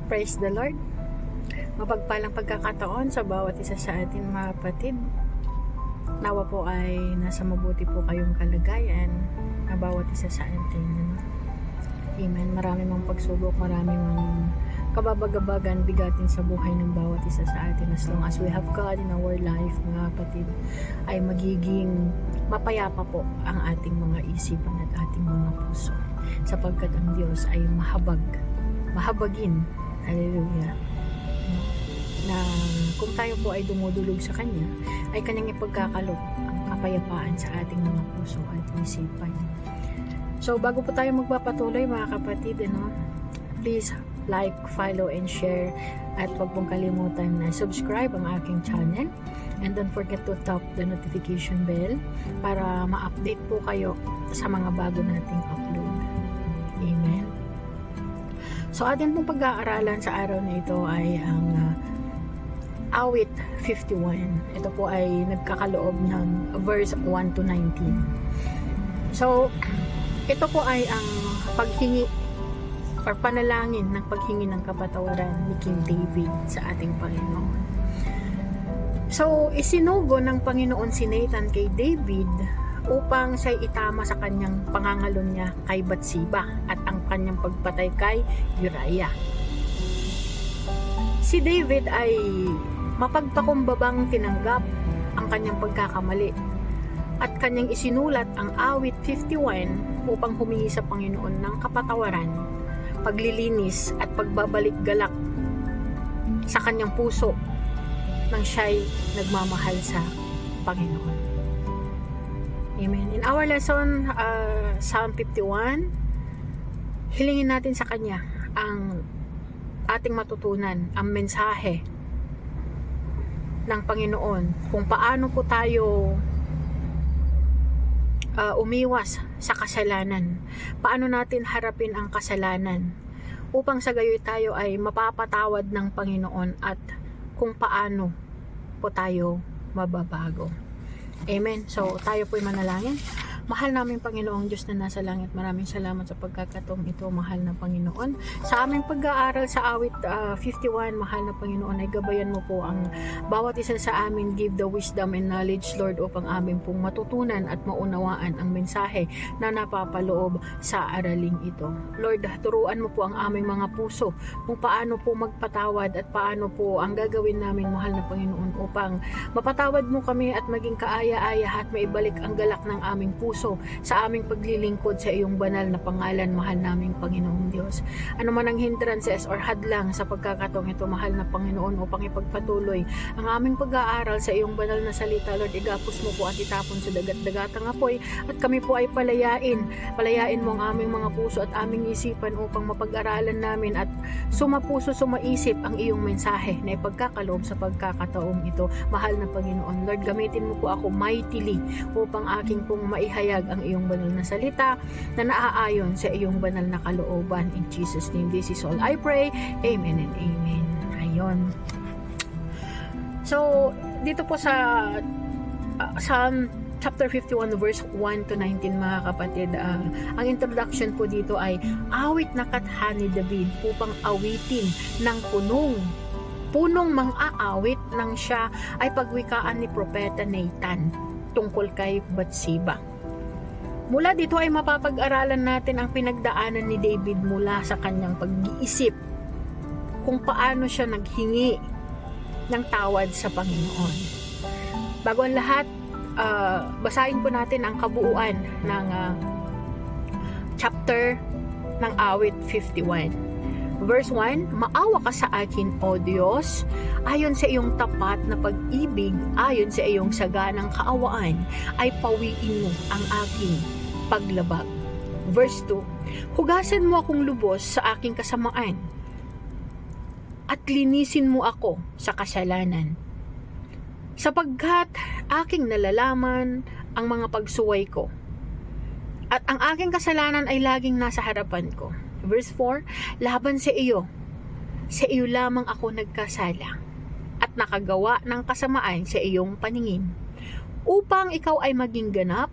Praise the Lord. Mapagpalang pagkakataon sa bawat isa sa atin mga kapatid. Nawa po ay nasa mabuti po kayong kalagayan na bawat isa sa atin. Amen. Marami mang pagsubok, marami mang kababagabagan, bigatin sa buhay ng bawat isa sa atin. As long as we have God in our life, mga kapatid, ay magiging mapayapa po ang ating mga isipan at ating mga puso. Sapagkat ang Diyos ay mahabagin. Hallelujah. Na kung tayo po ay dumudulog sa Kanya, ay Kanyang ipagkakaloob ang kapayapaan sa ating mga puso at isipan. So, bago po tayo magpapatuloy mga kapatid, please like, follow, and share. At huwag pong kalimutan na subscribe ang aking channel. And don't forget to tap the notification bell para ma-update po kayo sa mga bago nating upload. Amen. So, atin pong pag-aaralan sa araw na ito ay ang Awit 51. Ito po ay nagkakaloob ng verse 1 to 19. So, ito po ay ang paghingi or panalangin ng paghingi ng kapatawaran ni King David sa ating Panginoon. So, isinugo ng Panginoon si Nathan kay David upang siya'y itama sa kanyang pangangalon niya kay Bathsheba at ang kanyang pagpatay kay Uriah. Si David ay mapagpakumbabang tinanggap ang kanyang pagkakamali at kanyang isinulat ang Awit 51 upang humingi sa Panginoon ng kapatawaran, paglilinis at pagbabalik galak sa kanyang puso nang siya'y nagmamahal sa Panginoon. Amen. In our lesson, Psalm 51, hilingin natin sa Kanya ang ating matutunan, ang mensahe ng Panginoon kung paano po tayo umiwas sa kasalanan, paano natin harapin ang kasalanan upang sa gayoy tayo ay mapapatawad ng Panginoon at kung paano po tayo mababago. Amen. So, tayo po'y manalangin. Mahal naming Panginoong Diyos na nasa langit, maraming salamat sa pagkakataong ito, mahal na Panginoon. Sa aming pag-aaral sa Awit 51, mahal na Panginoon, ay gabayan mo po ang bawat isa sa amin. Give the wisdom and knowledge, Lord, upang amin pong matutunan at maunawaan ang mensahe na napapaloob sa araling ito. Lord, turuan mo po ang aming mga puso kung paano po magpatawad at paano po ang gagawin namin, mahal na Panginoon, upang mapatawad mo kami at maging kaaya-aya at maibalik ang galak ng aming puso sa aming paglilingkod sa iyong banal na pangalan, mahal naming Panginoong Diyos. Ano man ang hindrances or hadlang sa pagkakataong ito, mahal na Panginoon, upang ipagpatuloy ang aming pag-aaral sa iyong banal na salita, Lord, igapos mo po at itapon sa dagat-dagatang apoy at kami po ay palayain mo ang aming mga puso at aming isipan upang mapag-aralan namin at sumapuso, sumaisip ang iyong mensahe na ipagkakaloob sa pagkakataong ito, mahal na Panginoon. Lord, gamitin mo po ako mightily upang aking pong maihayag ang iyong banal na salita na naaayon sa iyong banal na kalooban. In Jesus' name, this is all I pray. Amen and amen. Ayon. So, dito po sa Psalm chapter 51 verse 1 to 19, mga kapatid, ang introduction po dito ay awit na katha ni David upang awitin ng punong mang-aawit nang siya ay pagwikaan ni Propeta Nathan tungkol kay Bathsheba. Mula dito ay mapapag-aralan natin ang pinagdaanan ni David mula sa kanyang pag-iisip kung paano siya naghingi ng tawad sa Panginoon. Bago ang lahat, basahin po natin ang kabuuan ng chapter ng Awit 51. Verse 1, maawa ka sa akin, O Diyos, ayon sa iyong tapat na pag-ibig, ayon sa iyong saganang kaawaan, ay pawiin mo ang aking paglabag. Verse 2, hugasan mo akong lubos sa aking kasamaan, at linisin mo ako sa kasalanan. Sapagkat aking nalalaman ang mga pagsuway ko, at ang aking kasalanan ay laging nasa harapan ko. Verse 4, laban sa iyo lamang ako nagkasala at nakagawa ng kasamaan sa iyong paningin, upang ikaw ay maging ganap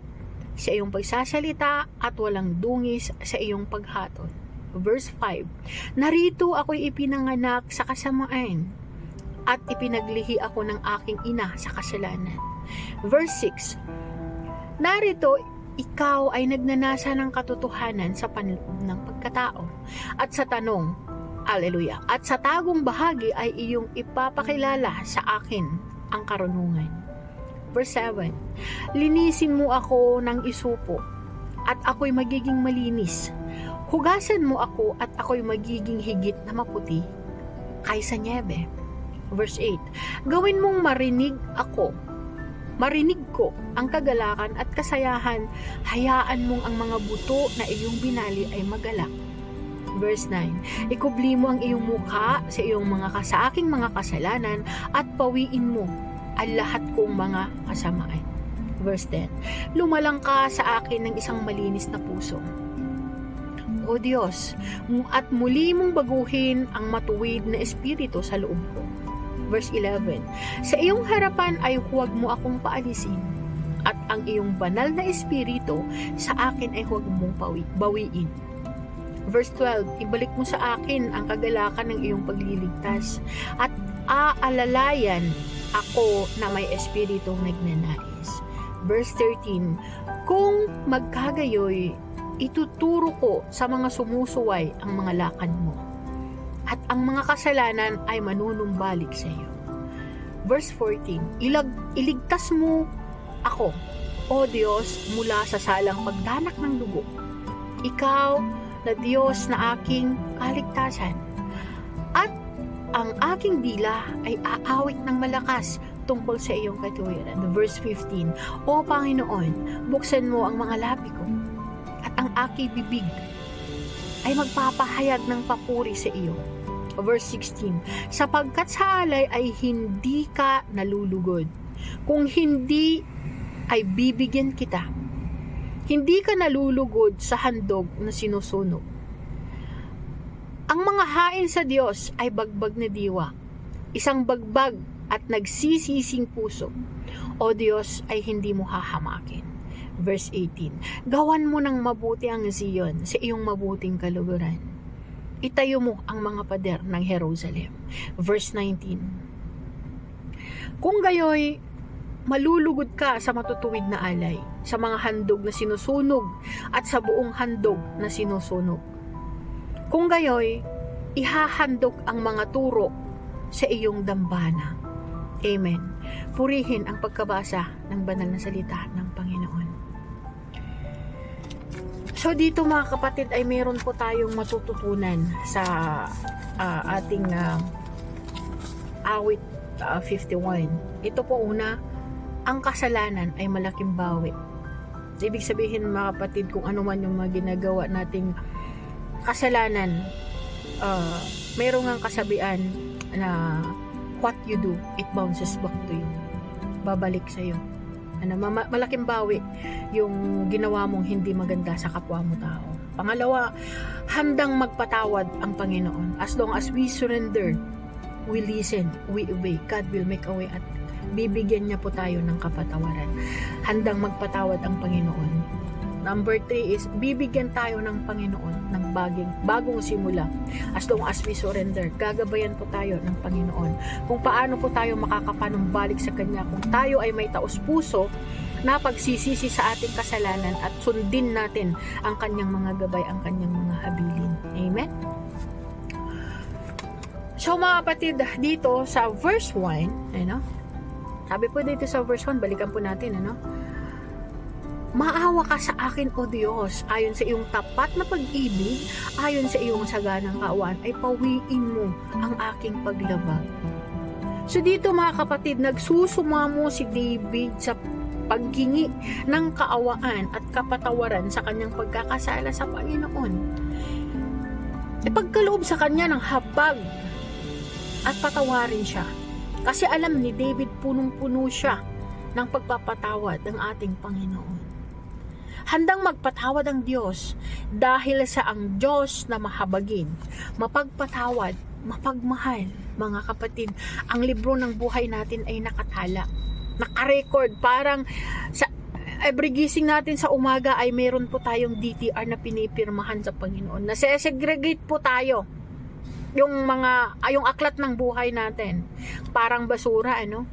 sa iyong pagsasalita at walang dungis sa iyong paghatol. Verse 5, narito ako'y ipinanganak sa kasamaan at ipinaglihi ako ng aking ina sa kasalanan. Verse 6, narito ikaw ay nagnanasa ng katotohanan sa panloob ng pagkatao at sa tanong, Alleluia, at sa tagong bahagi ay iyong ipapakilala sa akin ang karunungan. Verse 7, linisin mo ako ng isupo at ako'y magiging malinis. Hugasan mo ako at ako'y magiging higit na maputi kaysa niebe. Verse 8, gawin mong marinig ko ang kagalakan at kasayahan, hayaan mong ang mga buto na iyong binali ay magalak. Verse 9, ikubli mo ang iyong mukha sa aking mga kasalanan at pawiin mo ang lahat kong mga kasamaan. Verse 10, lumalang ka sa akin ng isang malinis na puso, O Diyos, at muli mong baguhin ang matuwid na espiritu sa loob ko. Verse 11, sa iyong harapan ay huwag mo akong paalisin, at ang iyong banal na espiritu sa akin ay huwag mong bawiin. Verse 12, ibalik mo sa akin ang kagalakan ng iyong pagliligtas, at aalalayan ako na may espiritong nagnanais. Verse 13, kung magkagayoy, ituturo ko sa mga sumusuway ang mga lakad mo, at ang mga kasalanan ay manunumbalik sa iyo. Verse 14, iligtas mo ako, O Diyos, mula sa salang pagdanak ng dugo. Ikaw na Diyos na aking kaligtasan, at ang aking dila ay aawit ng malakas tungkol sa iyong katuwiran. Verse 15, O Panginoon, buksan mo ang mga labi ko, at ang aking bibig ay magpapahayag ng papuri sa iyo. Verse 16, sapagkat sa alay ay hindi ka nalulugod, kung hindi ay bibigyan kita. Hindi ka nalulugod sa handog na sinusunog. Ang mga hain sa Diyos ay bagbag na diwa, isang bagbag at nagsisising puso. O Diyos, ay hindi mo hahamakin. Verse 18, gawan mo ng mabuti ang Zion sa iyong mabuting kaluguran. Itayo mo ang mga pader ng Jerusalem. Verse 19, kung gayoy, malulugod ka sa matutuwid na alay, sa mga handog na sinusunog at sa buong handog na sinusunog. Kung gayoy, ihahandog ang mga turo sa iyong dambana. Amen. Purihin ang pagkabasa ng banal na salita ng Panginoon. So dito mga kapatid ay meron po tayong matututunan sa ating awit 51. Ito po una, ang kasalanan ay malaking bawi. Ibig sabihin mga kapatid, kung ano man yung mga ginagawa nating kasalanan, mayroong ang kasabihan na what you do, it bounces back to you. Babalik sa'yo. Malaking bawi yung ginawa mong hindi maganda sa kapwa mo tao. Pangalawa, handang magpatawad ang Panginoon. As long as we surrender, we listen, we obey, God will make a way at bibigyan niya po tayo ng kapatawaran. Handang magpatawad ang Panginoon. Number 3 is, bibigyan tayo ng Panginoon ng bagong simula. As long as we surrender, gagabayan po tayo ng Panginoon. Kung paano po tayo makakapanumbalik sa Kanya. Kung tayo ay may taos-puso na pagsisisi sa ating kasalanan at sundin natin ang Kanyang mga gabay, ang Kanyang mga habilin. Amen? So mga kapatid, dito sa verse 1, sabi po dito sa verse 1, balikan po natin, maawa ka sa akin, O Diyos, ayon sa iyong tapat na pag-ibig, ayon sa iyong saganang kaawaan, ay pawiin mo ang aking paglabag. So dito mga kapatid, nagsusumamo si David sa paghingi ng kaawaan at kapatawaran sa kanyang pagkakasala sa Panginoon. Ipagkaloob sa kanya ng habag at patawarin siya. Kasi alam ni David, punong-puno siya ng pagpapatawad ng ating Panginoon. Handang magpatawad ang Diyos dahil sa ang Diyos na mahabagin, mapagpatawad, mapagmahal. Mga kapatid, ang libro ng buhay natin ay nakatala, nakarecord, parang every gising natin sa umaga ay meron po tayong DTR na pinipirmahan sa Panginoon. Nase-segregate po tayo. Yung aklat ng buhay natin. Parang basura, ano?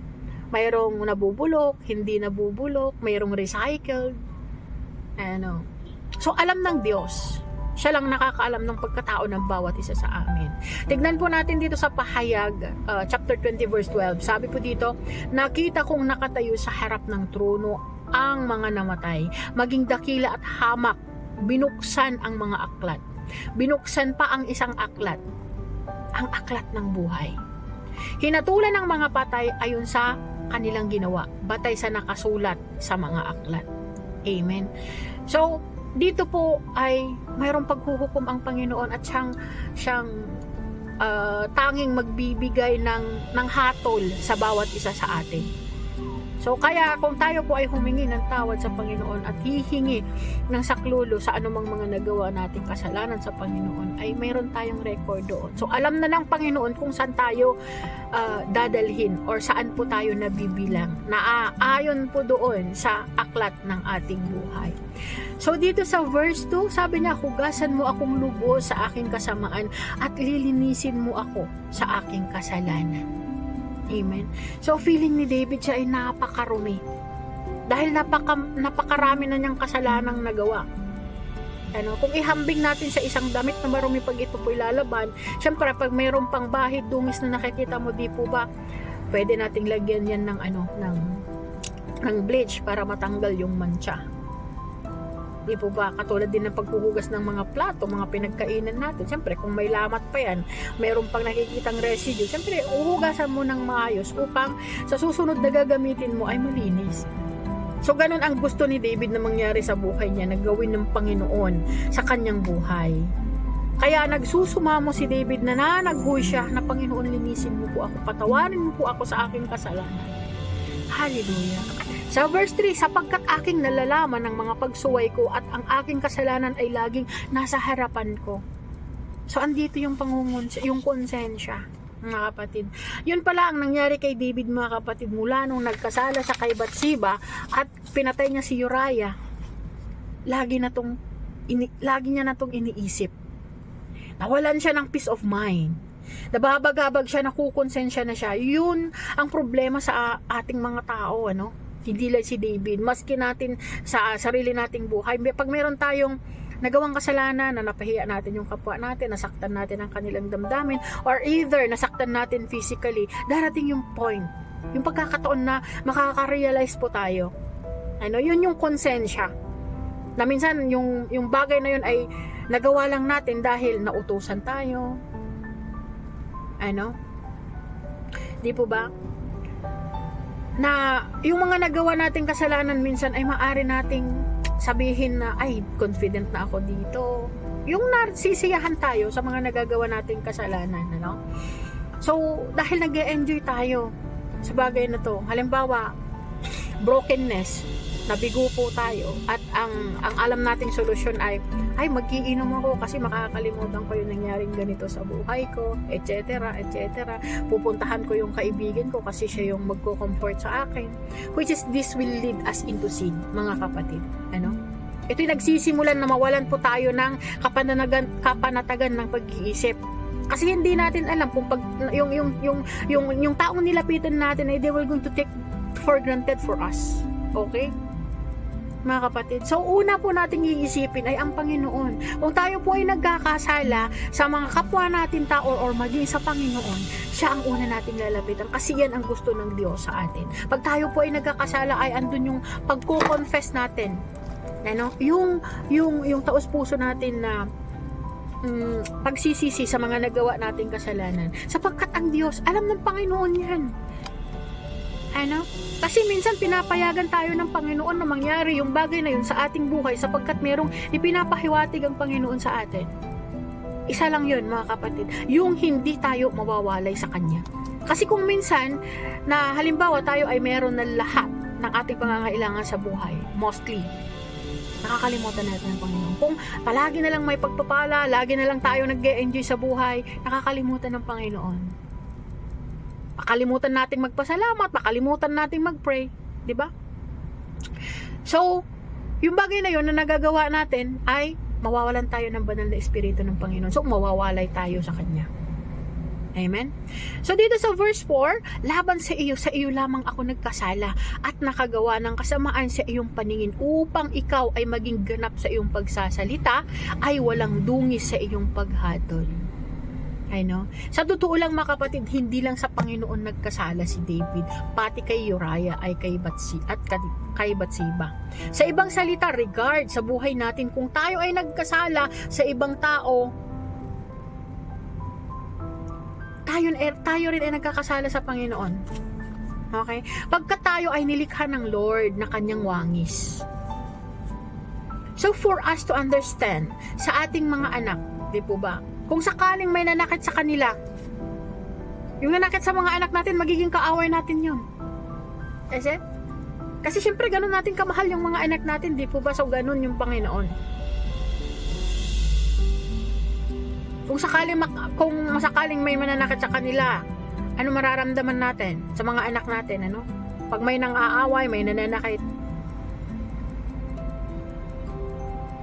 Mayroong nabubulok, hindi nabubulok, mayroong recycled. Ano? So, alam ng Diyos. Siya lang nakakaalam ng pagkatao ng bawat isa sa amin. Tignan po natin dito sa Pahayag, chapter 20 verse 12. Sabi po dito, nakita kong nakatayo sa harap ng trono ang mga namatay, maging dakila at hamak, binuksan ang mga aklat. Binuksan pa ang isang aklat, ang aklat ng buhay. Hinatulan ng mga patay ayon sa kanilang ginawa, batay sa nakasulat sa mga aklat. Amen. So, dito po ay mayroong paghuhukom ang Panginoon at siyang tanging magbibigay ng hatol sa bawat isa sa atin. So kaya kung tayo po ay humingi ng tawad sa Panginoon at hihingi ng saklulo sa anumang mga nagawa nating kasalanan sa Panginoon, ay mayroon tayong record doon. So alam na ng Panginoon kung saan tayo dadalhin or saan po tayo nabibilang, na ayon po doon sa aklat ng ating buhay. So dito sa verse 2, sabi niya, hugasan mo akong lubos sa aking kasamaan at lilinisin mo ako sa aking kasalanan. Amen. So feeling ni David, siya ay napakarumi. Dahil napakarami na niyang kasalanang nagawa. Ano, kung ihambing natin sa isang damit na marumi pag ito po ilalaban, syempre pag mayroon pang bahid, dungis na nakikita mo, di po ba, pwede nating lagyan yan ng bleach para matanggal yung mancha. Di po ba? Katulad din ng paghuhugas ng mga plato, mga pinagkainan natin. Siyempre, kung may lamat pa yan, mayroon pang nakikitang residue. Siyempre, uhugasan mo ng maayos upang sa susunod na gagamitin mo ay malinis. So, ganun ang gusto ni David na mangyari sa buhay niya, na gawin ng Panginoon sa kanyang buhay. Kaya nagsusumamo si David na nanaghoy siya na, Panginoon, linisin mo po ako, patawarin mo po ako sa aking kasalanan. Hallelujah. Sa verse 3, sapagkat aking nalalaman ng mga pagsuway ko at ang aking kasalanan ay laging nasa harapan ko. So, andito yung yung konsensya, mga kapatid. Yun pala ang nangyari kay David, mga kapatid, mula nung nagkasala sa kay Bathsheba at pinatay niya si Uriah. Lagi niya na tong iniisip. Nawalan siya ng peace of mind. Nababagabag siya, nakukonsensya na siya. Yun ang problema sa ating mga tao, ano? Hindi lang si David. Maski natin sa sarili nating buhay, pag meron tayong nagawang kasalanan, na napahiya natin yung kapwa natin, nasaktan natin ang kanilang damdamin, or either nasaktan natin physically, darating yung point, yung pagkakataon na makaka-realize po tayo. Ano, yun yung konsensya. Na minsan yung bagay na yun ay nagawa lang natin dahil nautusan tayo. Ano? Di po ba? Na yung mga nagawa nating kasalanan minsan ay maaari nating sabihin na, ay, confident na ako dito. Yung narsisiyahan tayo sa mga nagagawa nating kasalanan, ano? So, dahil nag-e-enjoy tayo sa bagay na to, halimbawa, brokenness, nabigo po tayo, at ang alam nating solusyon ay mag-iinom ako kasi makakalimutan ko yung nangyaring ganito sa buhay ko, etc., etc. Pupuntahan ko yung kaibigan ko kasi siya yung magko-comfort sa akin, which is this will lead us into sin, mga kapatid. Ano? Ito'y nagsisimulan na mawalan po tayo ng kapanatagan ng pag-iisip. Kasi hindi natin alam kung yung taong nilapitan natin ay they will going to take for granted for us. Okay? Mga kapatid. So, una po nating iisipin ay ang Panginoon. Kung tayo po ay nagkakasala sa mga kapwa natin tao or maging sa Panginoon, siya ang una nating lalapitan kasi yan ang gusto ng Diyos sa atin. Pag tayo po ay nagkakasala ay andun yung pagko-confess natin. Ano? Yung taos puso natin na pagsisisi sa mga nagawa nating kasalanan. Sapagkat ang Diyos, alam ng Panginoon yan. Ano? Kasi minsan pinapayagan tayo ng Panginoon na mangyari yung bagay na yun sa ating buhay sapagkat merong ipinapahiwatig ang Panginoon sa atin. Isa lang yun, mga kapatid, yung hindi tayo mawawalay sa Kanya. Kasi kung minsan, na halimbawa tayo ay meron na lahat ng ating pangangailangan sa buhay, mostly, nakakalimutan natin ang Panginoon. Kung palagi na lang may pagpapala, lagi na lang tayo nag-e-enjoy sa buhay, nakakalimutan ng Panginoon. Makalimutan nating magpasalamat, makalimutan nating mag-pray, 'di ba? So, yung bagay na yun na nagagawa natin ay mawawalan tayo ng banal na espiritu ng Panginoon. So, mawawalay tayo sa Kanya. Amen? So, dito sa verse 4, laban sa iyo lamang ako nagkasala at nakagawa ng kasamaan sa iyong paningin upang ikaw ay maging ganap sa iyong pagsasalita ay walang dungis sa iyong paghatol. I know? Sa totoo lang mga kapatid, hindi lang sa Panginoon nagkasala si David, pati kay Uriah ay kay Bathsheba. Sa ibang salita, regard sa buhay natin, kung tayo ay nagkasala sa ibang tao, tayo rin ay nagkakasala sa Panginoon. Okay? Pagka tayo ay nilikha ng Lord na kanyang wangis. So for us to understand sa ating mga anak, di po ba? Kung sakaling may nanakit sa kanila, yung nanakit sa mga anak natin, magiging kaaway natin yun. Kasi syempre ganun natin kamahal yung mga anak natin, di po ba? So ganun yung Panginoon. Kung sakaling may mananakit sa kanila, ano mararamdaman natin sa mga anak natin, ano? Pag may nang-aaway, may nananakit.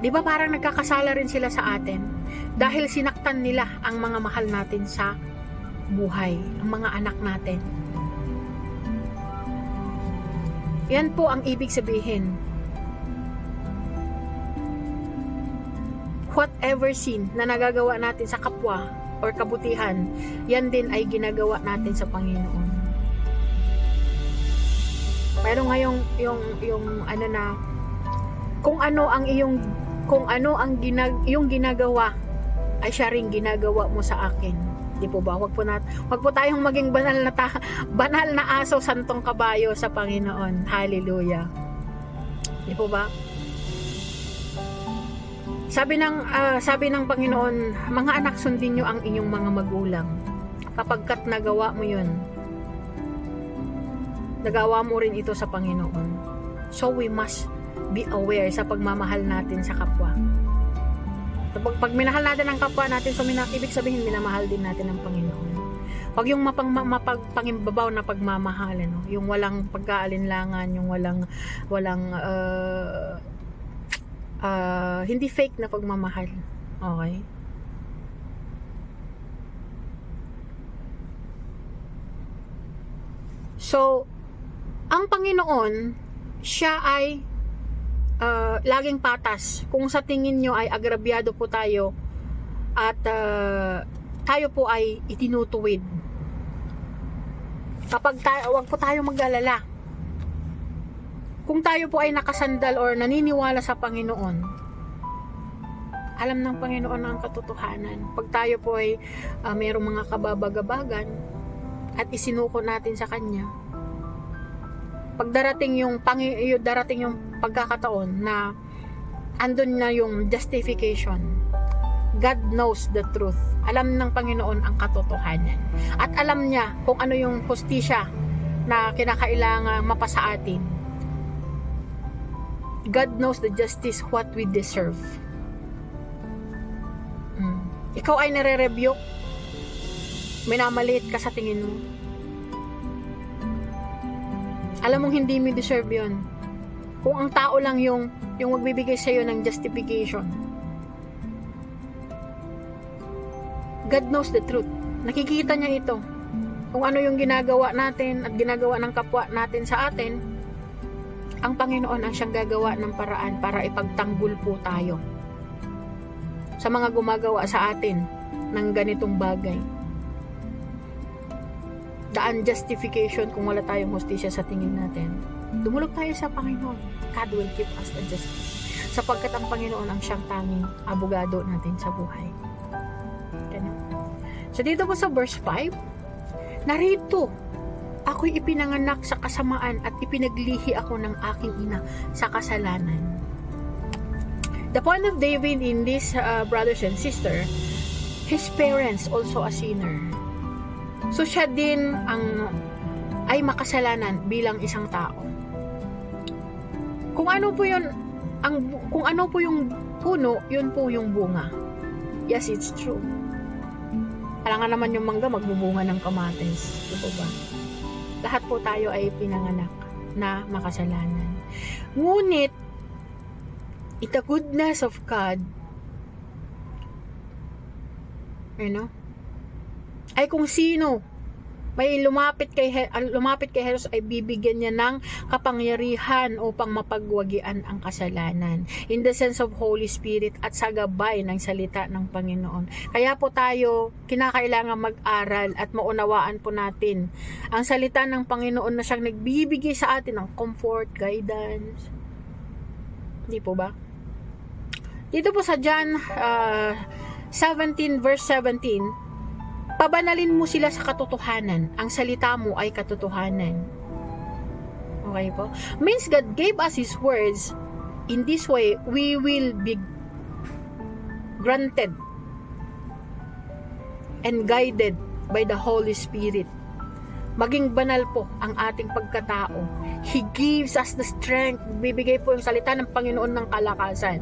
Di ba parang nagkakasala rin sila sa atin? Dahil sinaktan nila ang mga mahal natin sa buhay, ang mga anak natin. Yan po ang ibig sabihin. Whatever sin na nagagawa natin sa kapwa or kabutihan, yan din ay ginagawa natin sa Panginoon. Pero ngayong yung ano na, kung ano ang iyong ginagawa ay siya ring ginagawa mo sa akin. Di po ba? Wag po tayong maging banal na aso, santong kabayo sa Panginoon. Hallelujah. Di po ba? Sabi ng Panginoon, mga anak, sundin nyo ang inyong mga magulang. Kapagkat nagawa mo yun, nagawa mo rin ito sa Panginoon. So we must be aware sa pagmamahal natin sa kapwa. Pag minahal natin ang kapwa natin, so ibig sabihin minamahal din natin ang Panginoon. Pag yung mapangimbabaw na pagmamahal, no? Yung walang pagkaalinlangan, yung walang hindi fake na pagmamahal. Okay? So, ang Panginoon, siya ay laging patas. Kung sa tingin nyo ay agrabyado po tayo at tayo po ay itinutuwid. Huwag po tayo mag-alala. Kung tayo po ay nakasandal or naniniwala sa Panginoon, alam ng Panginoon ang katotohanan. Pag tayo po ay mayroong mga kababagabagan at isinuko natin sa Kanya, pag darating yung pagkakataon na andun na yung justification, God knows the truth. Alam ng Panginoon ang katotohanan. At alam niya kung ano yung hustisya na kinakailangan mapasa atin. God knows the justice what we deserve. Ikaw ay nare-rebuke, minamaliit ka sa tingin mo. Alam mong hindi mo deserve yun. Kung ang tao lang yung magbibigay sa'yo ng justification. God knows the truth. Nakikita niya ito. Kung ano yung ginagawa natin at ginagawa ng kapwa natin sa atin, ang Panginoon ang siyang gagawa ng paraan para ipagtanggol po tayo sa mga gumagawa sa atin ng ganitong bagay. The unjustification, kung wala tayong hustisya sa tingin natin, dumulog tayo sa Panginoon. God will keep us the justice. Sapagkat ang Panginoon ang siyang tanging abogado natin sa buhay. Ganun. So dito po sa verse 5, narito, ako'y ipinanganak sa kasamaan at ipinaglihi ako ng aking ina sa kasalanan. The point of David in this, brothers and sisters, his parents also a sinner. So siya din ay makasalanan bilang isang tao. Kung ano po yung puno, yun po yung bunga. Yes, it's true. Alangan naman yung mangga magbubunga ng kamatis, di ba? Lahat po tayo ay pinanganak na makasalanan. Ngunit, in the goodness of God, ay kung sino may lumapit kay Jesus ay bibigyan niya ng kapangyarihan upang mapagwagian ang kasalanan, in the sense of Holy Spirit at sa gabay ng salita ng Panginoon. Kaya po tayo kinakailangan mag-aral at maunawaan po natin ang salita ng Panginoon na siyang nagbibigay sa atin ng comfort, guidance. Hindi po ba? Dito po sa John 17 verse 17, pabanalin mo sila sa katotohanan. Ang salita mo ay katotohanan. Okay po? Means God gave us His words. In this way, we will be granted and guided by the Holy Spirit. Maging banal po ang ating pagkatao. He gives us the strength. Bibigay po yung salita ng Panginoon ng kalakasan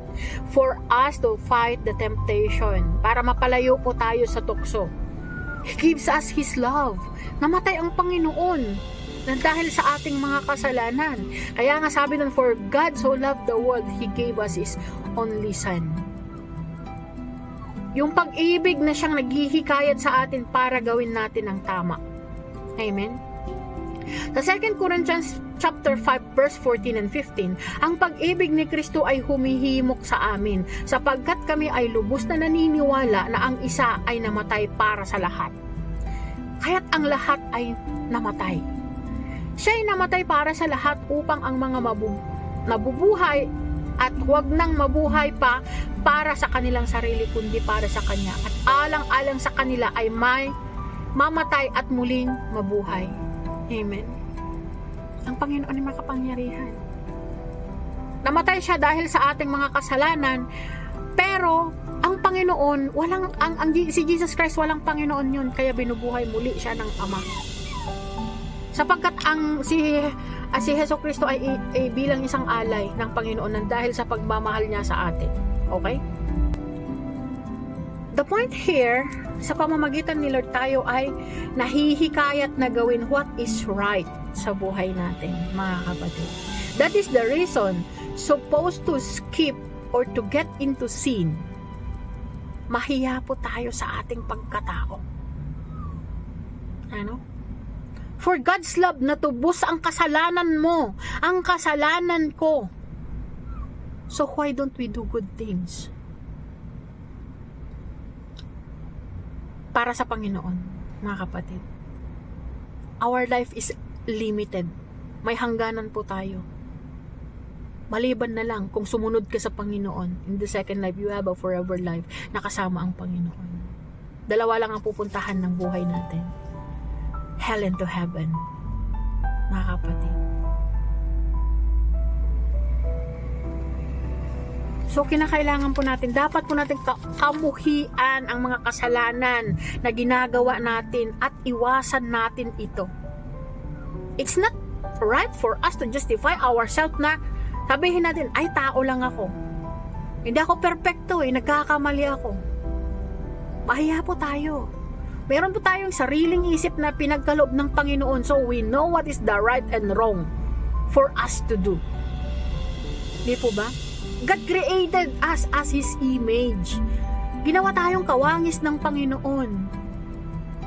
for us to fight the temptation. Para mapalayo po tayo sa tukso. He gives us His love. Namatay ang Panginoon dahil sa ating mga kasalanan. Kaya nga sabi nun, for God so loved the world, He gave us His only Son. Yung pag-ibig na siyang naghihikayat sa atin para gawin natin ang tama. Amen? Sa 2 Corinthians chapter 5 verse 14 and 15, ang pag-ibig ni Kristo ay humihimok sa amin sapagkat kami ay lubos na naniniwala na ang isa ay namatay para sa lahat. Kaya't ang lahat ay namatay. Siya ay namatay para sa lahat upang ang mga nabubuhay at huwag nang mabuhay pa para sa kanilang sarili kundi para sa Kanya. At alang-alang sa kanila ay may mamatay at muling mabuhay. Amen. Ang Panginoon ay makapangyarihan. Namatay siya dahil sa ating mga kasalanan, pero ang Panginoon, si Jesus Christ walang Panginoon yun, kaya binubuhay muli siya ng Ama. Sapagkat si Hesus Kristo ay bilang isang alay ng Panginoon dahil sa pagmamahal niya sa atin. Okay? The point here, sa pamamagitan ni Lord tayo ay nahihikayat na gawin what is right sa buhay natin, mga kapatid. That is the reason, supposed to skip or to get into sin, mahiya po tayo sa ating pagkatao. Ano? For God's love, natubos ang kasalanan mo, ang kasalanan ko. So why don't we do good things? Para sa Panginoon, mga kapatid. Our life is limited. May hangganan po tayo. Maliban na lang kung sumunod ka sa Panginoon. In the second life, you have a forever life na kasama ang Panginoon. Dalawa lang ang pupuntahan ng buhay natin. Hell and to heaven. Mga kapatid. So, kinakailangan po natin, dapat po natin kamuhian ang mga kasalanan na ginagawa natin at iwasan natin ito. It's not right for us to justify ourselves na sabihin natin, ay tao lang ako. Hindi ako perfecto nagkakamali ako. Mahiya po tayo. Meron po tayong sariling isip na pinagkaloob ng Panginoon, so we know what is the right and wrong for us to do. Di po ba? God created us as His image. Ginawa tayong kawangis ng Panginoon.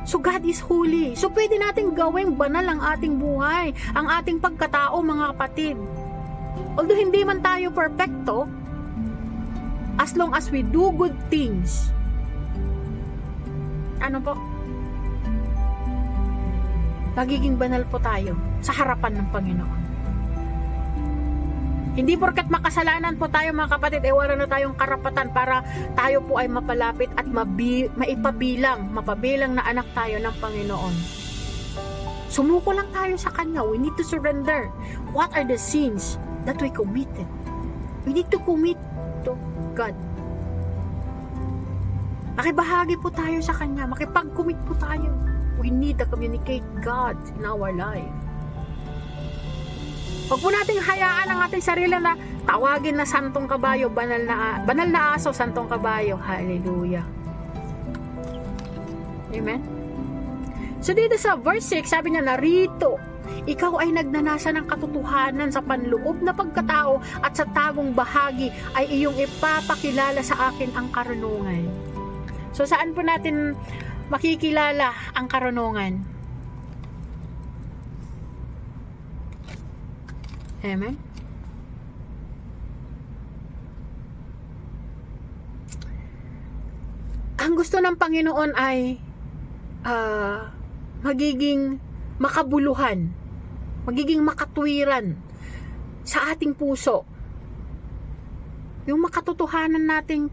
So God is holy. So pwede natin gawing banal ang ating buhay, ang ating pagkatao, mga kapatid. Although hindi man tayo perfecto, as long as we do good things, ano po? Magiging banal po tayo sa harapan ng Panginoon. Hindi porkat makasalanan po tayo, mga kapatid, wala na tayong karapatan para tayo po ay mapalapit at mapabilang na anak tayo ng Panginoon. Sumuko lang tayo sa Kanya. We need to surrender. What are the sins that we committed? We need to commit to God. Makibahagi po tayo sa Kanya. Makipag-commit po tayo. We need to communicate God in our life. Huwag po nating hayaan ang ating sarili na tawagin na santong kabayo, banal na aso, santong kabayo. Hallelujah. Amen? So dito sa verse 6, sabi niya, narito, ikaw ay nagnanasa ng katotohanan sa panloob na pagkatao at sa tagong bahagi ay iyong ipapakilala sa akin ang karunungan. So saan po natin makikilala ang karunungan? Amen? Ang gusto ng Panginoon ay magiging makabuluhan, magiging makatwiran sa ating puso. Yung makatotohanan nating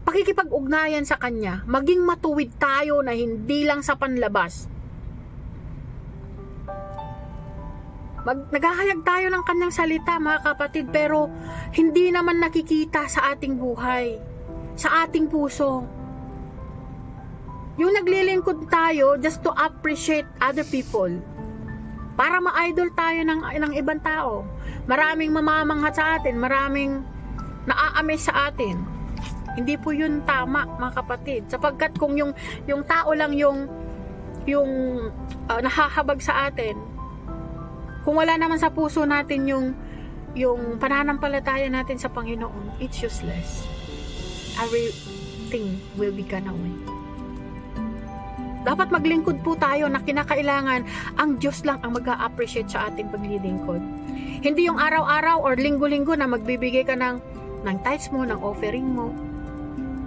pakikipag-ugnayan sa Kanya, maging matuwid tayo na hindi lang sa panlabas. Naghahayag tayo ng Kanyang salita, mga kapatid, pero hindi naman nakikita sa ating buhay, sa ating puso. Yung naglilingkod tayo just to appreciate other people, para ma-idol tayo ng ibang tao. Maraming mamamangha sa atin, maraming naa-amaze sa atin. Hindi po yun tama, mga kapatid, sapagkat kung yung tao lang yung nahahabag sa atin, kung wala naman sa puso natin yung pananampalataya natin sa Panginoon, it's useless. Everything will be gone away. Dapat maglingkod po tayo na kinakailangan ang Diyos lang ang mag-a-appreciate sa ating paglilingkod. Hindi yung araw-araw or linggo-linggo na magbibigay ka ng tithes mo, ng offering mo.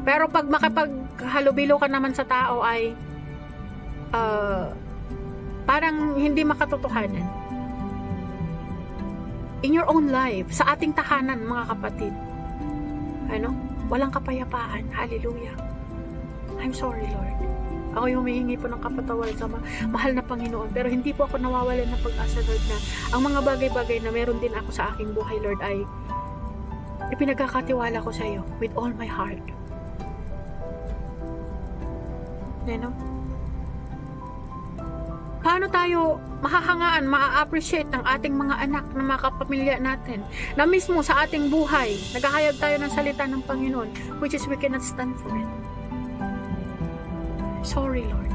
Pero pag makapaghalubilo ka naman sa tao ay parang hindi makatotohanan. In your own life, sa ating tahanan, mga kapatid, walang kapayapaan. Hallelujah. I'm sorry, Lord. Ako yung humihingi po ng kapatawaran sa mahal na Panginoon. Pero hindi po ako nawawalan ng pag-asa, Lord, na ang mga bagay-bagay na meron din ako sa aking buhay, Lord, ay ipinagkakatiwala ko sa iyo with all my heart. Paano tayo mahahangaan, maa-appreciate ng ating mga anak na mga kapamilya natin na mismo sa ating buhay, naghahayag tayo ng salita ng Panginoon, which is we cannot stand for it. Sorry, Lord.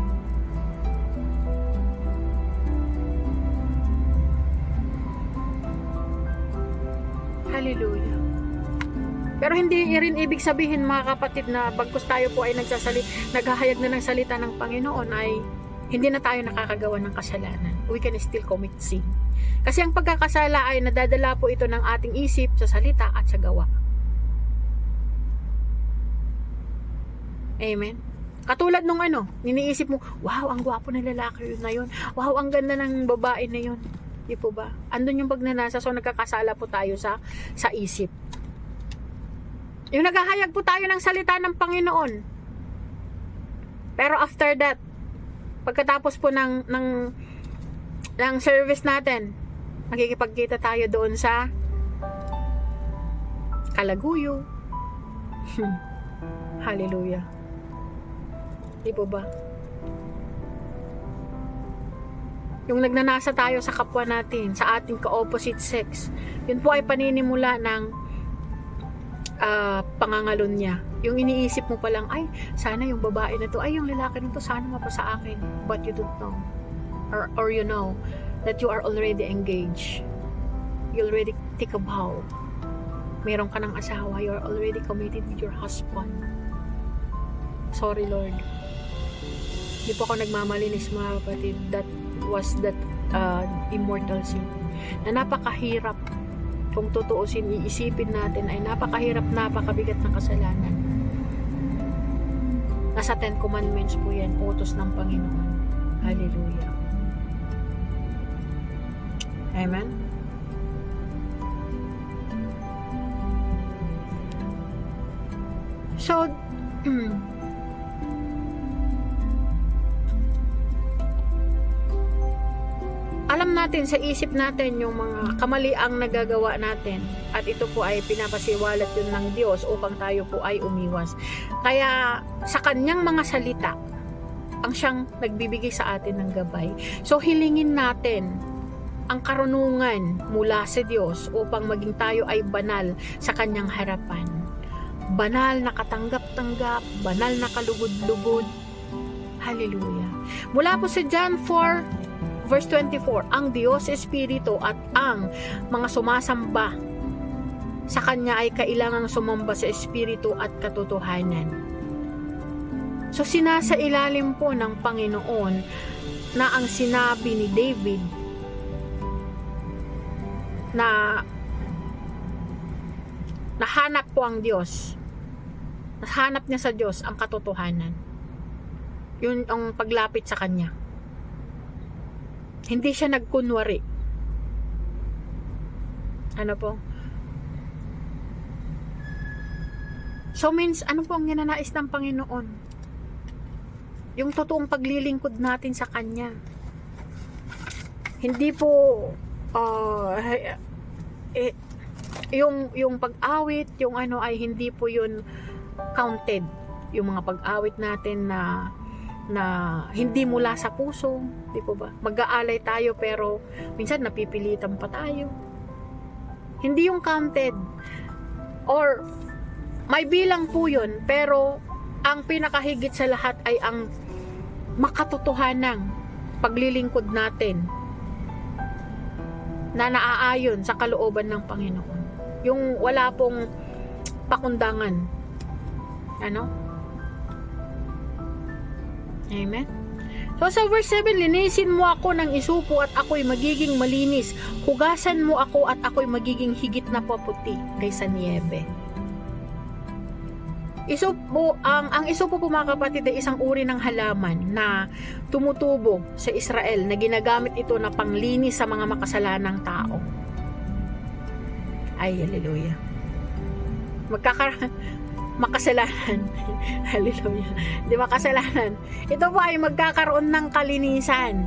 Hallelujah. Pero hindi rin ibig sabihin, mga kapatid, na bagkus tayo po ay naghahayag na ng salita ng Panginoon ay hindi na tayo nakakagawa ng kasalanan. We can still commit sin. Kasi ang pagkakasala ay nadadala po ito ng ating isip sa salita at sa gawa. Amen. Katulad nung niniisip mo, wow, ang gwapo ng lalaki na yun. Wow, ang ganda ng babae na yun. Di po ba? Andun yung pagnanasa, so nagkakasala po tayo sa isip. Yung naghahayag po tayo ng salita ng Panginoon. Pero after that, pagkatapos po ng service natin, makikipagkita tayo doon sa kalaguyo. Hallelujah. Di po ba? Yung nagnanasa tayo sa kapwa natin, sa ating ka-opposite sex, yun po ay paninimula ng pangangalon niya. Yung iniisip mo pa lang, ay, sana yung babae na to, ay, yung lalaki na to, sana mapasa akin. But you don't know. Or you know that you are already engaged. You already take a vow. Meron ka ng asawa. You are already committed with your husband. Sorry, Lord. Di po ako nagmamalinis, mga kapatid. That was that immortal sin. Na napakahirap. Kung tutuusin, iisipin natin, ay napakahirap, napakabigat ng kasalanan. Nasa 10 Commandments po yan, utos ng Panginoon. Hallelujah. Amen? So, alam natin sa isip natin yung mga kamaliang nagagawa natin, at ito po ay pinapasiwalat yun ng Diyos upang tayo po ay umiwas. Kaya sa kanyang mga salita ang siyang nagbibigay sa atin ng gabay. So hilingin natin ang karunungan mula sa Diyos upang maging tayo ay banal sa kanyang harapan. Banal na katanggap-tanggap, banal na kalugod-lugod. Hallelujah. Mula po sa John 4 verse 24, ang Diyos Espiritu at ang mga sumasamba sa Kanya ay kailangang sumamba sa Espiritu at katotohanan. So sinasailalim po ng Panginoon na ang sinabi ni David na nahanap po ang Diyos. Nahanap niya sa Diyos ang katotohanan. Yun ang paglapit sa Kanya. Hindi siya nagkunwari. Ano po? So means, ano po ang ninanais ng Panginoon? Yung totoong paglilingkod natin sa Kanya. Hindi po yung pag-awit, yung ano ay hindi po yun counted. Yung mga pag-awit natin na hindi mula sa puso, di po ba? Mag-aalay tayo pero minsan napipilitan pa tayo. Hindi yung counted. Or may bilang po yun, pero ang pinakahigit sa lahat ay ang makatotohanang paglilingkod natin na naaayon sa kalooban ng Panginoon. Yung wala pong pakundangan. Ano? Amen? So sa verse 7, linisin mo ako ng isupo at ako'y magiging malinis. Hugasan mo ako at ako'y magiging higit na paputi kaysa niyebe. Isupo, ang isupo po mga kapatid ay isang uri ng halaman na tumutubo sa Israel na ginagamit ito na panglinis sa mga makasalanang tao. Ay, hallelujah. Makasalanan. Hallelujah. Di makasalanan. Ito po ay magkakaroon ng kalinisan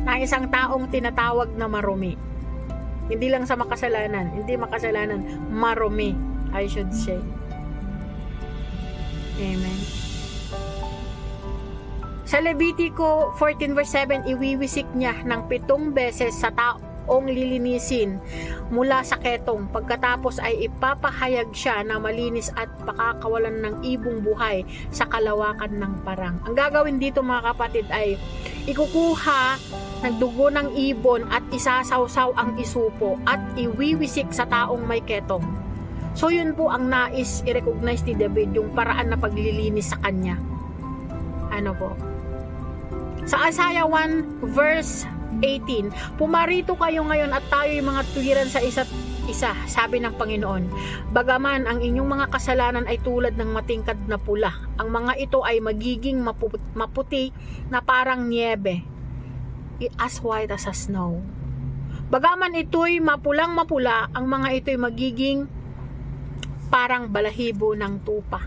ng isang taong tinatawag na marumi. Hindi lang sa makasalanan. Hindi makasalanan. Marumi, I should say. Amen. Sa Levitico 14 verse 7, iwiwisik niya ng 7 beses sa taong lilinisin mula sa ketong. Pagkatapos ay ipapahayag siya na malinis at pakakawalan ng ibong buhay sa kalawakan ng parang. Ang gagawin dito mga kapatid ay ikukuha ng dugo ng ibon at isasawsaw ang isupo at iwiwisik sa taong may ketong. So yun po ang nais i-recognize ni David, yung paraan na paglilinis sa kanya. Ano po? Sa Isaiah 1 verse 18, pumarito kayo ngayon at tayo'y mga tuwiran sa isa't isa, sabi ng Panginoon. Bagaman ang inyong mga kasalanan ay tulad ng matingkad na pula, ang mga ito ay magiging maputi na parang niebe, as white as a snow. Bagaman ito'y mapulang mapula, ang mga ito'y magiging parang balahibo ng tupa.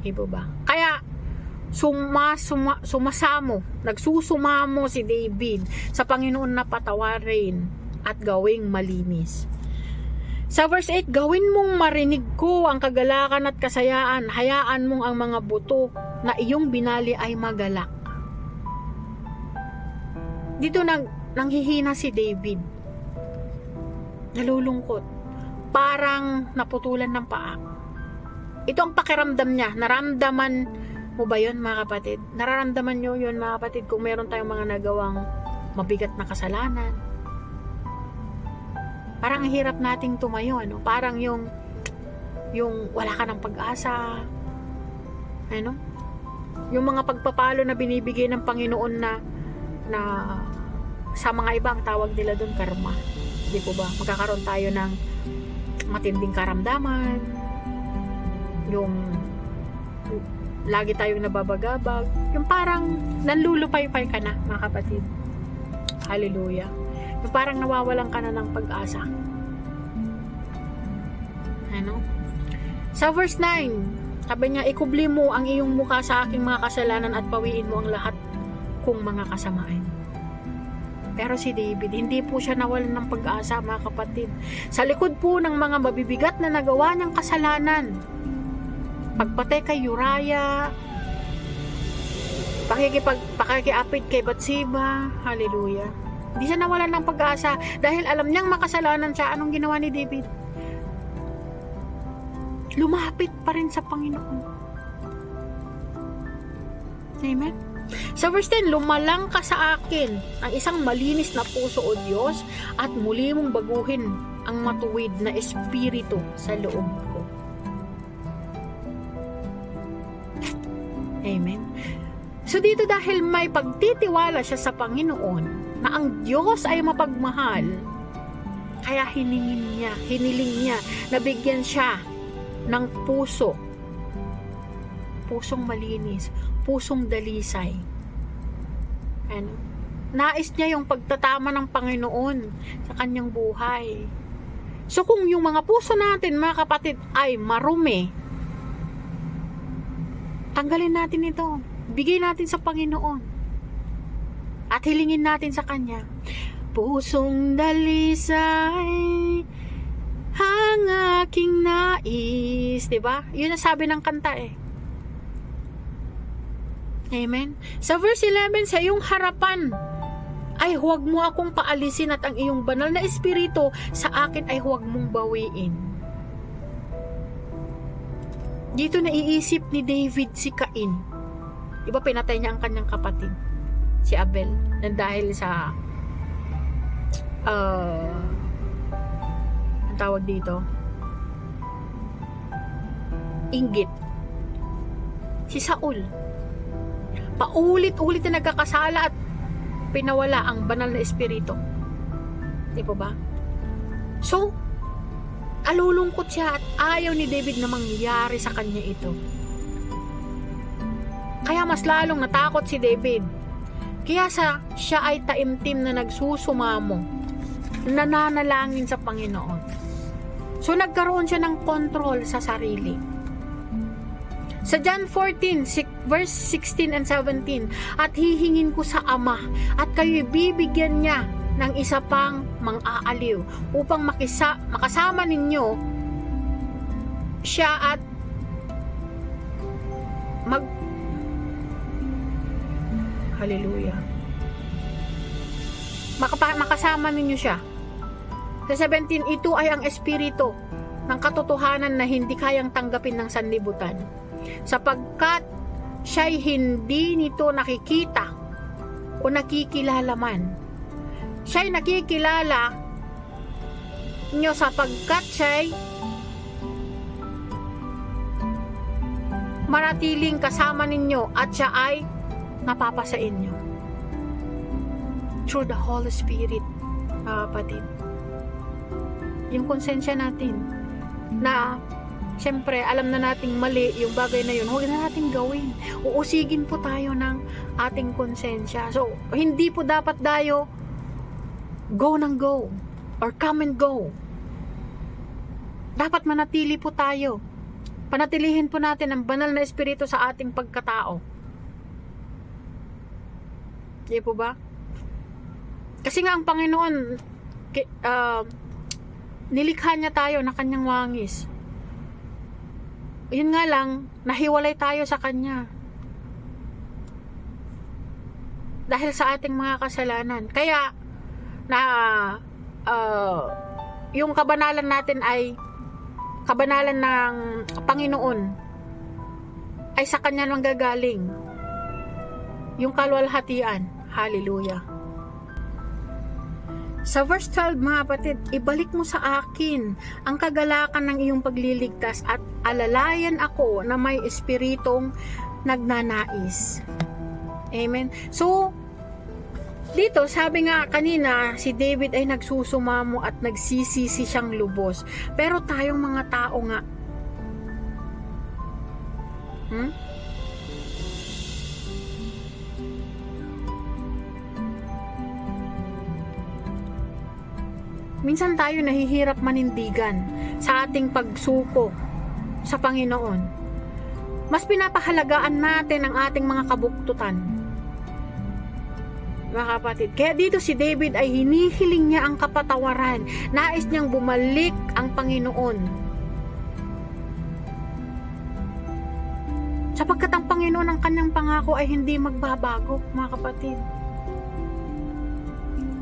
Ibo ba? Kaya nagsusumamo si David sa Panginoon na patawarin at gawing malinis. Sa verse 8, gawin mong marinig ko ang kagalakan at kasayaan, hayaan mong ang mga buto na iyong binali ay magalak. Dito nanghihina si David. Nalulungkot. Parang naputulan ng paa. Ito ang pakiramdam niya. Naramdaman mo ba yun mga kapatid? Nararamdaman nyo yun mga kapatid kung meron tayong mga nagawang mabigat na kasalanan. Parang hirap nating tumayo. Ano? Parang yung wala ka ng pag-asa. Ano? Yung mga pagpapalo na binibigay ng Panginoon na sa mga ibang tawag nila doon karma. Di po ba? Magkakaroon tayo ng matinding karamdaman, yung lagi tayong nababagabag, yung parang nanlulupay-pay ka na mga kapatid. Hallelujah. Yung parang nawawalan ka na ng pag-asa. Ano? Sa verse 9, sabi niya, ikubli mo ang iyong mukha sa aking mga kasalanan at pawiin mo ang lahat kong mga kasamaan. Pero si David, hindi po siya nawalan ng pag-asa mga kapatid. Sa likod po ng mga mabibigat na nagawa niyang kasalanan, pagpatay kay Uriah, pakikiapit kay Bathsheba, hallelujah. Hindi siya nawalan ng pag-asa dahil alam niyang makasalanan siya. Anong ginawa ni David? Lumapit pa rin sa Panginoon. Amen? Sa verse 10, lumalang ka sa akin ang isang malinis na puso, O Diyos, at muli mong baguhin ang matuwid na espiritu sa loob ko. Amen. So dito, dahil may pagtitiwala siya sa Panginoon na ang Diyos ay mapagmahal, kaya hiniling niya na bigyan siya ng pusong malinis, pusong dalisay. Ano? Nais niya yung pagtatama ng Panginoon sa kanyang buhay. So kung yung mga puso natin, mga kapatid, ay marumi, tanggalin natin ito. Bigay natin sa Panginoon. At hilingin natin sa Kanya. Pusong dalisay ang aking nais. Diba? Yun ang sabi ng kanta eh. Amen. Sa verse 11, sa iyong harapan ay huwag mo akong paalisin at ang iyong banal na espiritu sa akin ay huwag mong bawiin. Dito naiisip ni David si Cain. Diba pinatay niya ang kanyang kapatid, si Abel, na dahil sa ang tawag dito, inggit. Si Saul, paulit-ulit na nagkakasala at pinawala ang banal na espiritu. Di ba? So, alulungkot siya at ayaw ni David na mangyari sa kanya ito. Kaya mas lalong natakot si David. Kaya siya ay taimtim na nagsusumamo, nananalangin sa Panginoon. So nagkaroon siya ng control sa sarili. Sa John 14, verse 16 and 17, at hihingin ko sa Ama, at kayo'y bibigyan niya ng isa pang mang-aaliw, upang makasama ninyo siya at Hallelujah. Makasama ninyo siya. Sa 17, ito ay ang espiritu ng katotohanan na hindi kayang tanggapin ng sanlibutan, sapagkat siya'y hindi nito nakikita o nakikilala man. Siya'y nakikilala nyo sapagkat siya'y manatiling kasama ninyo at siya ay napapasa inyo through the Holy Spirit, mga kapatid. Yung konsensya natin na siyempre alam na nating mali yung bagay na yun, huwag na nating gawin. Uusigin po tayo ng ating konsensya. So hindi po dapat tayo go ng go or come and go. Dapat manatili po tayo. Panatilihin po natin ang banal na espiritu sa ating pagkatao. Di po ba? Kasi nga ang Panginoon, nilikha niya tayo na kanyang wangis. Yun nga lang, nahiwalay tayo sa kanya. Dahil sa ating mga kasalanan. Kaya, yung kabanalan natin ay kabanalan ng Panginoon ay sa kanya manggagaling. Yung kalwalhatian. Hallelujah. Sa verse 12, mga kapatid, ibalik mo sa akin ang kagalakan ng iyong pagliligtas at alalayan ako na may espiritong nagnanais. Amen. So, dito, sabi nga kanina, si David ay nagsusumamo at nagsisisi siyang lubos. Pero tayong mga tao nga, minsan tayo nahihirap manindigan sa ating pagsuko sa Panginoon. Mas pinapahalagaan natin ang ating mga kabuktutan. Mga kapatid, kaya dito si David ay hinihiling niya ang kapatawaran. Nais niyang bumalik ang Panginoon. Sapagkat ang Panginoon ang kanyang pangako ay hindi magbabago, mga kapatid.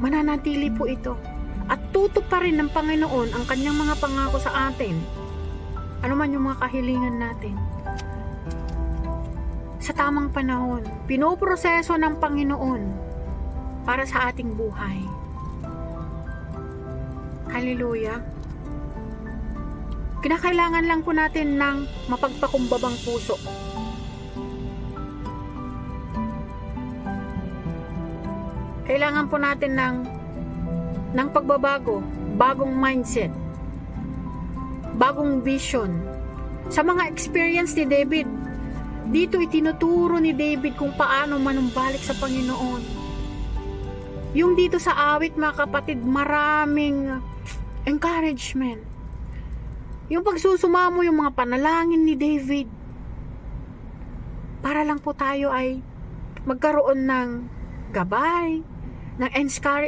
Mananatili po ito. At tutup pa rin ng Panginoon ang kanyang mga pangako sa atin. Ano man yung mga kahilingan natin. sa tamang panahon. Pinoproseso ng Panginoon para sa ating buhay. Hallelujah. Kinakailangan lang po natin ng mapagpakumbabang puso. Kailangan po natin ng pagbabago, bagong mindset, bagong vision. Sa mga experience ni David, dito itinuturo ni David kung paano manumbalik sa Panginoon. Yung dito sa awit, mga kapatid, maraming encouragement. Yung pagsusumamo, yung mga panalangin ni David, para lang po tayo ay magkaroon ng gabay, ng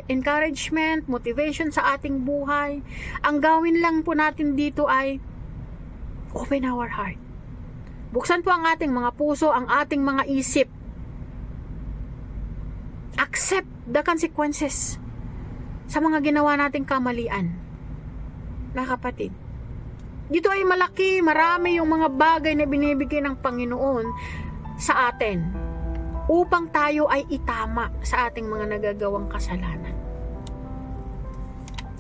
encouragement, motivation sa ating buhay. Ang gawin lang po natin dito ay open our heart. Buksan po ang ating mga puso, ang ating mga isip. Accept the consequences sa mga ginawa nating kamalian. Mga kapatid, dito ay malaki, marami yung mga bagay na binibigay ng Panginoon sa atin upang tayo ay itama sa ating mga nagagawang kasalanan.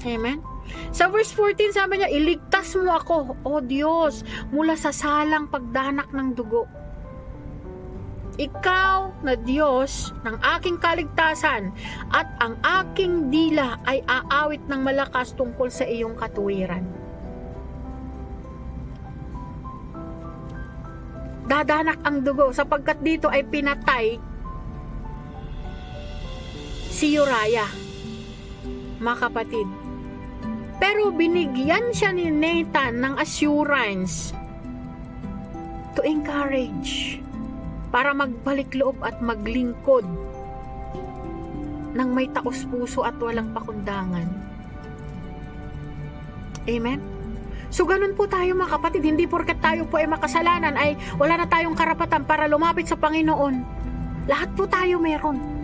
Amen? Sa verse 14, sabi niya, iligtas mo ako, O Diyos, mula sa salang pagdanak ng dugo. Ikaw na Diyos ng aking kaligtasan at ang aking dila ay aawit ng malakas tungkol sa iyong katuwiran. Dadanak ang dugo sapagkat dito ay pinatay si Uriah, mga kapatid. Pero binigyan siya ni Nathan ng assurance to encourage, para magbalik loob at maglingkod ng may taos puso at walang pakundangan. Amen? So ganun po tayo, mga kapatid. Hindi porket tayo po ay makasalanan ay wala na tayong karapatan para lumapit sa Panginoon. Lahat po tayo meron.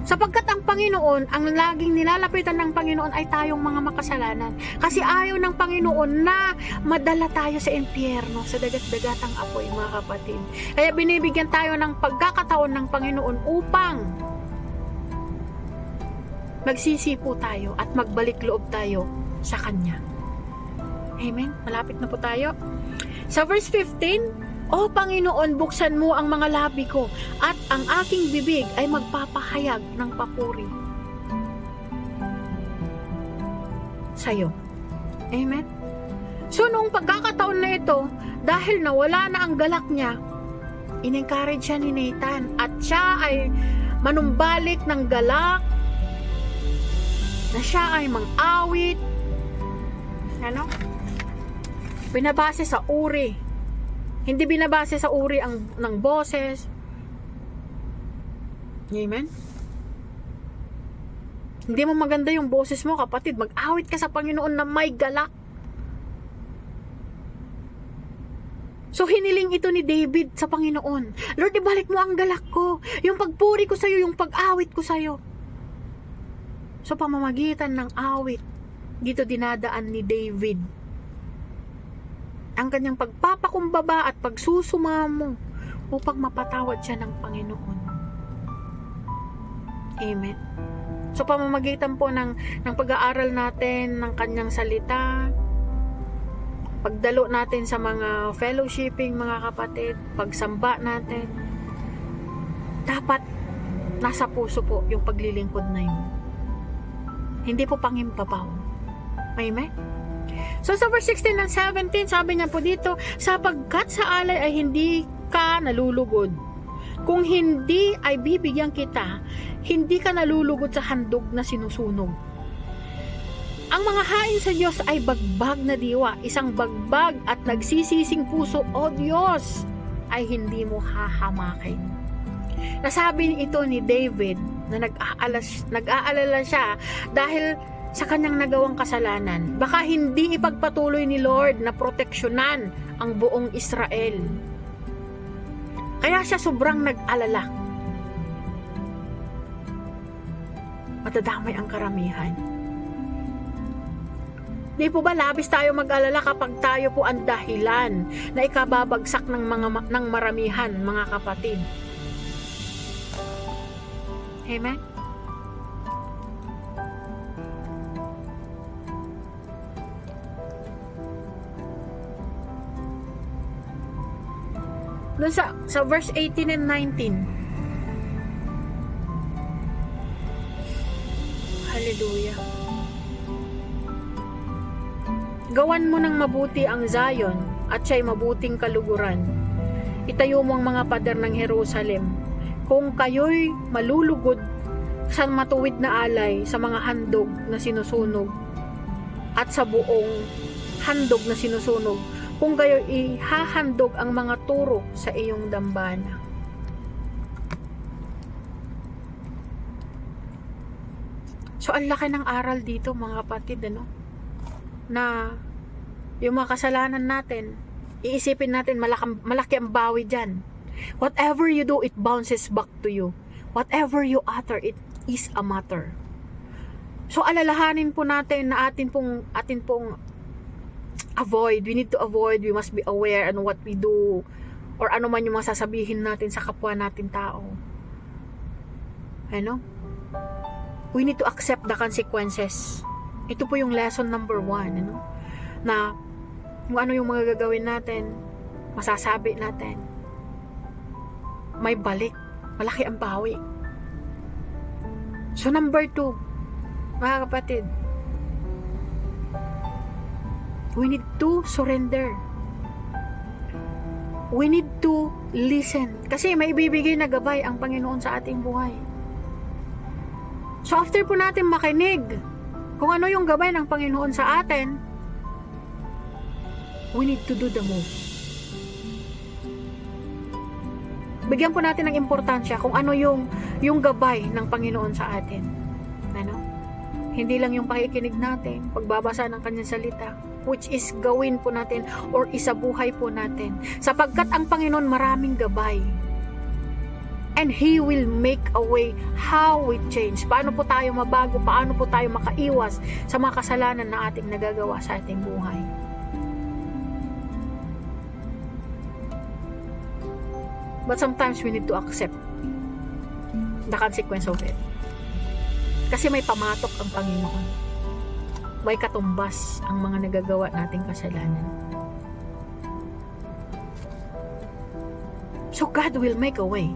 Sapagkat ang Panginoon, ang laging nilalapitan ng Panginoon ay tayong mga makasalanan. Kasi ayaw ng Panginoon na madala tayo sa impyerno, sa dagat-dagatang apoy, mga kapatid. Kaya binibigyan tayo ng pagkakataon ng Panginoon upang magsisi po tayo at magbalik loob tayo sa Kanya. Amen? Malapit na po tayo. Sa verse 15, O Panginoon, buksan mo ang mga labi ko at ang aking bibig ay magpapahayag ng papuri sa'yo. Amen? So, noong pagkakataon na ito, dahil nawala na ang galak niya, in-encourage siya ni Nathan at siya ay manumbalik ng galak, na siya ay mang-awit, binabase sa uri. Hindi binabase sa uri ng boses. Amen? Hindi mo maganda yung boses mo, kapatid. Mag-awit ka sa Panginoon na may galak. So, hiniling ito ni David sa Panginoon. Lord, ibalik mo ang galak ko. Yung pagpuri ko sa'yo, yung pag-awit ko sa'yo. So, pamamagitan ng awit, dito dinadaan ni David ang kanyang pagpapakumbaba at pagsusumamo upang mapatawad siya ng Panginoon. Amen. So, pamamagitan po ng pag-aaral natin ng kanyang salita, pagdalo natin sa mga fellowshipping, mga kapatid, pagsamba natin, dapat nasa puso po yung paglilingkod na yun. Hindi po panghimpapaw. Amen? So sa verse 16 and 17, sabi niya po dito, sapagkat sa alay ay hindi ka nalulugod. Kung hindi ay bibigyan kita, hindi ka nalulugod sa handog na sinusunog. Ang mga hain sa Diyos ay bagbag na diwa, isang bagbag at nagsisising puso, O Diyos, ay hindi mo hahamakin. Nasabi ito ni David na nag-aalala siya dahil sa kanyang nagawang kasalanan. Baka hindi ipagpatuloy ni Lord na proteksyonan ang buong Israel. Kaya siya sobrang nag-alala. Matadamay ang karamihan. Di po ba labis tayo mag-alala kapag tayo po ang dahilan na ikababagsak ng maramihan, mga kapatid. Amen? Doon sa verse 18 and 19. Hallelujah. Gawan mo ng mabuti ang Zion at siya'y mabuting kaluguran. Itayo mo ang mga pader ng Jerusalem. Kung kayo'y malulugod sa matuwid na alay sa mga handog na sinusunog at sa buong handog na sinusunog, kung kayo'y ihahandog ang mga turo sa iyong dambana. So, ang laki ng aral dito, mga kapatid, ano? Na yung mga kasalanan natin, iisipin natin malaki ang bawi dyan. Whatever you do, it bounces back to you. Whatever you utter, it is a matter. So alalahanin po natin na atin pong avoid. We need to avoid. We must be aware on what we do, or ano man yung mga sasabihin natin sa kapwa natin tao. Ano? We need to accept the consequences. Ito po yung lesson number 1, ano? Na kung ano yung mga gagawin natin, masasabi natin, may balik, malaki ang bawi. So number 2, mga kapatid, we need to surrender. We need to listen. Kasi may ibibigay na gabay ang Panginoon sa ating buhay. So after po natin makinig kung ano yung gabay ng Panginoon sa atin, we need to do the move. Bigyan po natin ng importansya kung ano yung gabay ng Panginoon sa atin. Ano? Hindi lang yung pakikinig natin, pagbabasa ng kanyang salita, which is gawin po natin or isabuhay po natin. Sapagkat ang Panginoon maraming gabay. And He will make a way how we change. Paano po tayo mabago? Paano po tayo makaiwas sa mga kasalanan na ating nagagawa sa ating buhay? But sometimes we need to accept the consequence of it. Kasi may pamatok ang Panginoon. May katumbas ang mga nagagawa nating kasalanan. So God will make a way.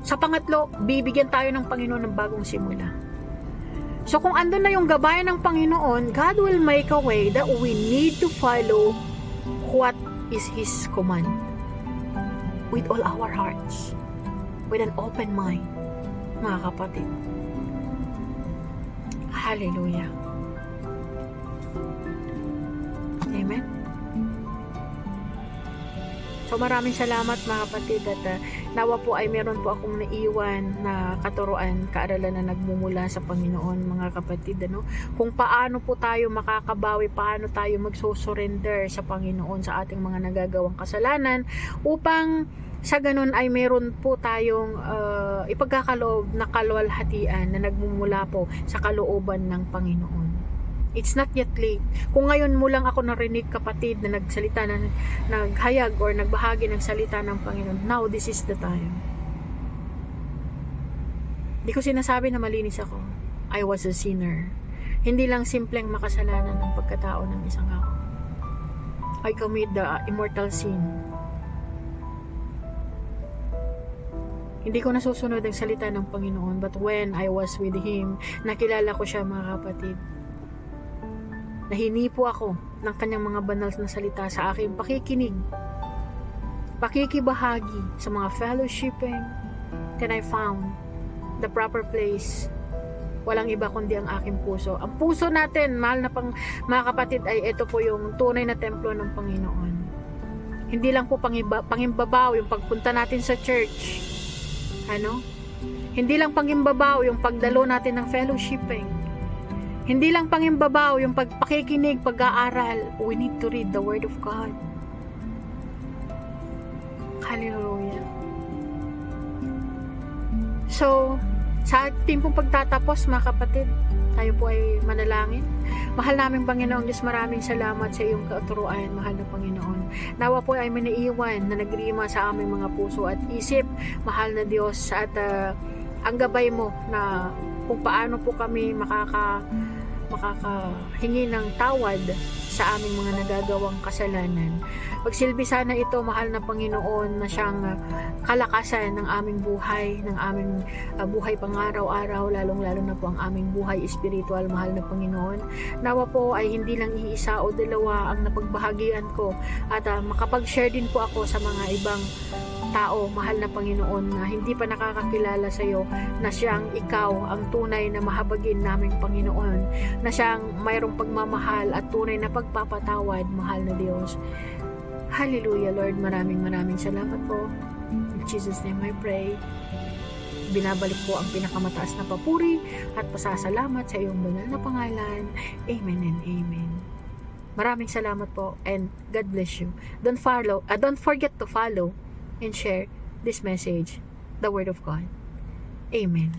Sa pangatlo, bibigyan tayo ng Panginoon ng bagong simula. So kung andun na yung gabayan ng Panginoon, God will make a way that we need to follow what is His command. With all our hearts. With an open mind. Mga kapatid. Hallelujah. Amen. So maraming salamat mga kapatid, at nawa po ay meron po akong naiwan na katuruan, kaaralan na nagmumula sa Panginoon, mga kapatid, ano? Kung paano po tayo makakabawi, paano tayo magsusurrender sa Panginoon sa ating mga nagagawang kasalanan, upang sa ganun ay meron po tayong ipagkakaloob na kaluwalhatian na nagmumula po sa kalooban ng Panginoon. It's not yet late. Kung ngayon mo lang ako narinig, kapatid, na nagsalita, na naghayag or nagbahagi ng salita ng Panginoon, now this is the time. Di ko sinasabi na malinis ako. I was a sinner. Hindi lang simpleng makasalanan ng pagkatao ng isang ako. I commit the immortal sin. Hindi ko nasusunod ang salita ng Panginoon, but when I was with Him, nakilala ko siya, mga kapatid. Nahinipo ako ng kanyang mga banal na salita sa aking pakikinig, pakikibahagi sa mga fellowshipping. Then I found the proper place. Walang iba kundi ang aking puso. Ang puso natin, mahal na mga kapatid, ay ito po yung tunay na templo ng Panginoon. Hindi lang po pangimbabaw yung pagpunta natin sa church. Ano? Hindi lang pangimbabaw yung pagdalo natin ng fellowshipping. Hindi lang pangimbabaw yung pagpakikinig, pag-aaral. We need to read the Word of God. Hallelujah. So, sa ating pong pagtatapos, mga kapatid, Tayo po ay manalangin. Mahal naming Panginoong Diyos, maraming salamat sa iyong kauturuan, mahal na Panginoon. Nawa po ay miniiwan na nagrima sa aming mga puso at isip, mahal na Diyos, at ang gabay mo na kung paano po kami makakahingi ng tawad sa aming mga nagagawang kasalanan. Pagsilbi sana ito, mahal na Panginoon, na siyang kalakasan ng aming buhay, ng aming buhay pang-araw-araw, lalong-lalo na po ang aming buhay espiritual, mahal na Panginoon. Nawa po ay hindi lang iisa o dalawa ang napagbahagian ko, at makapag-share din po ako sa mga ibang tao, mahal na Panginoon, na hindi pa nakakakilala sa iyo, na siyang ikaw ang tunay na mahabagin naming Panginoon, na siyang mayroong pagmamahal at tunay na pagpapatawad, mahal na Diyos. Hallelujah, Lord. Maraming salamat po. In Jesus' name I pray. Binabalik po ang pinakamataas na papuri at pasasalamat sa iyong banal na pangalan. Amen and amen. Maraming salamat po, and God bless you. Don't forget to follow and share this message, the Word of God. Amen.